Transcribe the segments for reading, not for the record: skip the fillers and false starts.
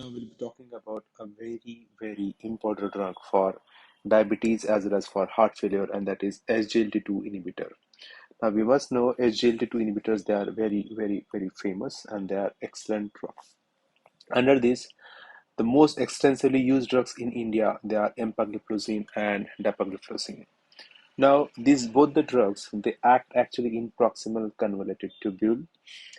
Now we'll be talking about a very important drug for diabetes as well as for heart failure, and that is SGLT2 inhibitor. Now we must know SGLT2 inhibitors, they are very famous and they are excellent drugs. Under this, the most extensively used drugs in India, they are Empagliflozin and Dapagliflozin. Now, these both the drugs, they act actually in proximal convoluted tubule,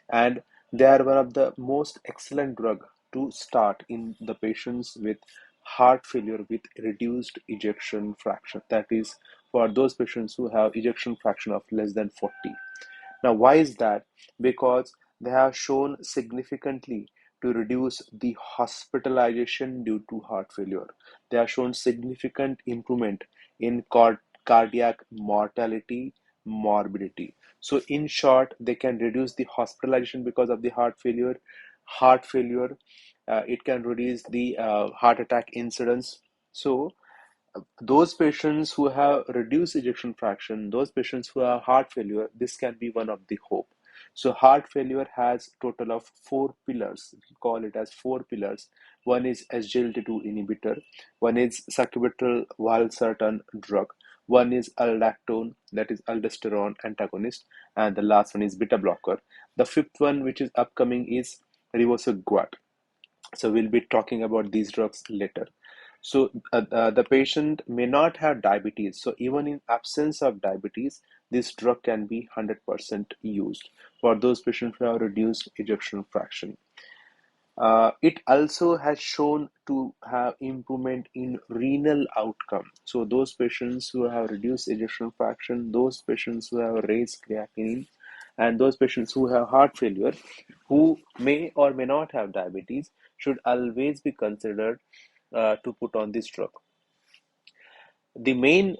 and they are one of the most excellent drug to start in the patients with heart failure with reduced ejection fraction. That is for those patients who have ejection fraction of less than 40. Now, why is that? Because they have shown significantly to reduce the hospitalization due to heart failure. They have shown significant improvement in cardiac mortality, morbidity. So, in short, they can reduce the hospitalization because of the heart failure. Heart failure, it can reduce the heart attack incidence. So, those patients who have reduced ejection fraction, those patients who have heart failure, this can be one of the hope. So heart failure has total of four pillars. We call it as four pillars. One is SGLT2 inhibitor, one is sacubitril valsartan drug, one is aldactone, that is aldosterone antagonist, and the last one is beta blocker. The fifth one, which is upcoming, is rivaroxaban. So we'll be talking about these drugs later. So the patient may not have diabetes. So even in absence of diabetes, this drug can be 100% used for those patients who have reduced ejection fraction. It also has shown to have improvement in renal outcome. So those patients who have reduced ejection fraction, those patients who have raised creatinine, and those patients who have heart failure, who may or may not have diabetes, should always be considered to put on this drug. The main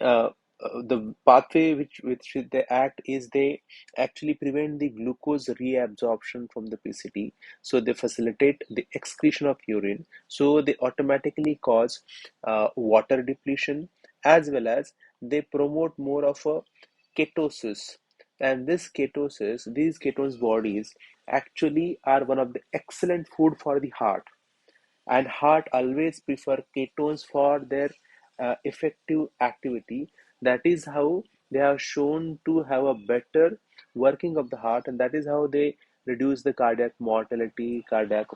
the pathway which they act is they actually prevent the glucose reabsorption from the PCT, so they facilitate the excretion of urine, so they automatically cause water depletion, as well as they promote more of a ketosis. And this ketosis, these ketones bodies actually are one of the excellent food for the heart, and heart always prefer ketones for their effective activity. That is how they have shown to have a better working of the heart, and that is how they reduce the cardiac mortality, cardiac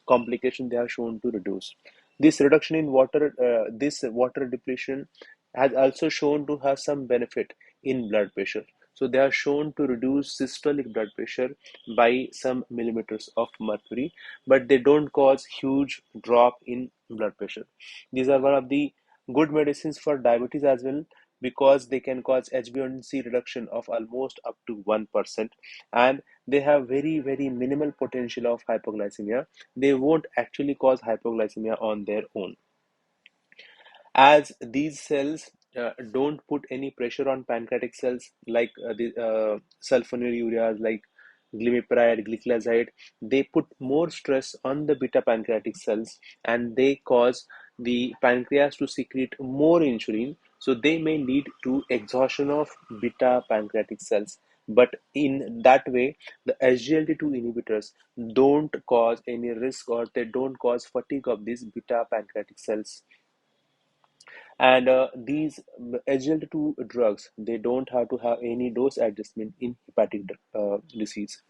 complication they have shown to reduce. This reduction in water, this water depletion has also shown to have some benefit in blood pressure. So they are shown to reduce systolic blood pressure by some millimeters of mercury, but they don't cause huge drop in blood pressure. These are one of the good medicines for diabetes as well, because they can cause HbA1c reduction of almost up to 1%, and they have very minimal potential of hypoglycemia. They won't actually cause hypoglycemia on their own, as these cells don't put any pressure on pancreatic cells like the sulfonylureas like glimepiride, gliclazide. They put more stress on the beta pancreatic cells, and they cause the pancreas to secrete more insulin, so they may lead to exhaustion of beta pancreatic cells. But in that way, the SGLT2 inhibitors don't cause any risk, or they don't cause fatigue of these beta pancreatic cells. And these SGLT2 drugs, they don't have to have any dose adjustment in hepatic disease.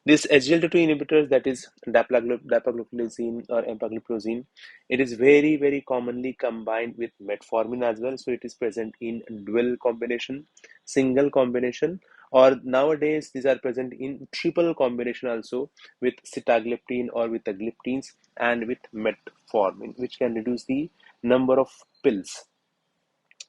This SGLT2 inhibitors, that is dapagliflozin or empagliflozin, it is very commonly combined with metformin as well. So it is present in dual combination, single combination, or nowadays these are present in triple combination also, with sitagliptin or with the gliptins and with metformin, which can reduce the number of pills.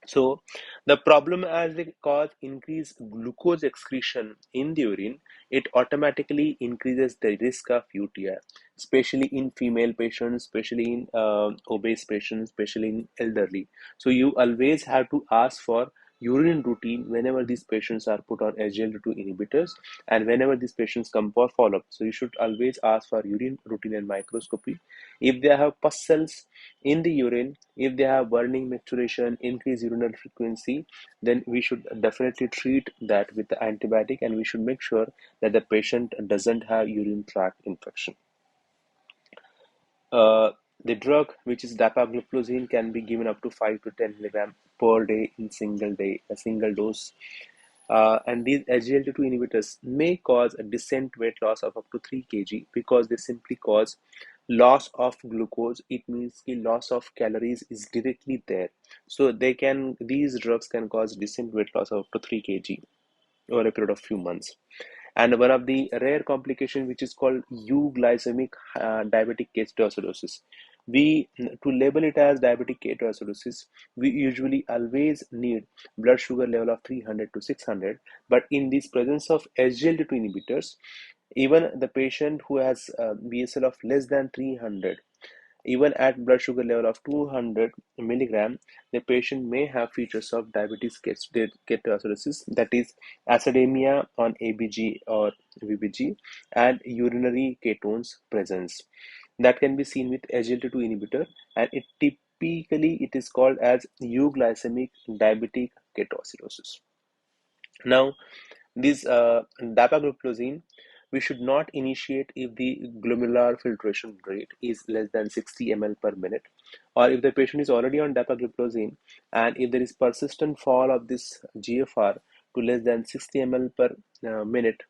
So the problem, as they cause increased glucose excretion in the urine, it automatically increases the risk of UTI, especially in female patients, especially in obese patients, especially in elderly. So you always have to ask for urine routine whenever these patients are put on SGLT2 inhibitors, and whenever these patients come for follow-up. So you should always ask for urine routine and microscopy. If they have pus cells in the urine, if they have burning maturation, increased urinary frequency, then we should definitely treat that with the antibiotic, and we should make sure that the patient doesn't have urine tract infection. Uh, the drug, which is dapagliflozin, can be given up to 5 to 10 milligram per day in a single dose. And these SGLT2 inhibitors may cause a decent weight loss of up to 3 kg because they simply cause loss of glucose. It means the loss of calories is directly there. So these drugs can cause decent weight loss of up to 3 kg over a period of few months. And one of the rare complications, which is called euglycemic diabetic ketoacidosis. We To label it as diabetic ketoacidosis, we usually always need blood sugar level of 300 to 600. But in this presence of SGLT2 inhibitors, even the patient who has BSL of less than 300, even at blood sugar level of 200 milligram, the patient may have features of diabetes ketoacidosis, that is acidemia on ABG or VBG, and urinary ketones presence. That can be seen with SGLT2 inhibitor, and it is called as euglycemic diabetic ketoacidosis. Now, this dapagliflozin, we should not initiate if the glomerular filtration rate is less than 60 ml per minute, or if the patient is already on dapagliflozin and if there is persistent fall of this GFR to less than 60 ml per minute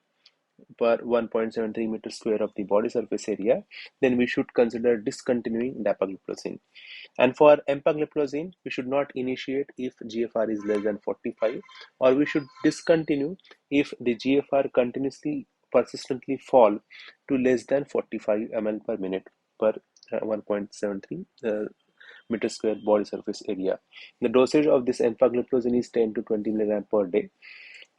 per 1.73 meter square of the body surface area, then we should consider discontinuing dapagliflozin. And for empagliflozin, we should not initiate if GFR is less than 45, or we should discontinue if the GFR continuously persistently fall to less than 45 ml per minute per 1.73 meter square body surface area. The dosage of this empagliflozin is 10 to 20 milligram per day,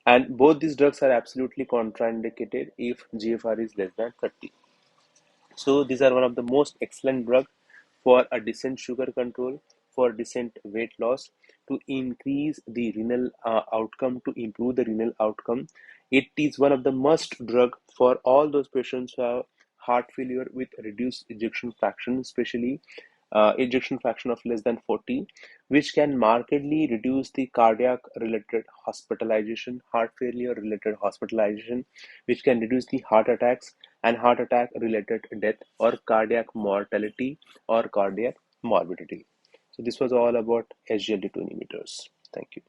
and both these drugs are absolutely contraindicated if GFR is less than 30. So these are one of the most excellent drug for a decent sugar control, for decent weight loss, to increase the renal outcome, to improve the renal outcome. It is one of the must drug for all those patients who have heart failure with reduced ejection fraction, especially ejection fraction of less than 40, which can markedly reduce the cardiac related hospitalization, heart failure related hospitalization, which can reduce the heart attacks and heart attack related death or cardiac mortality or cardiac morbidity. So this was all about SGLT2 inhibitors. Thank you.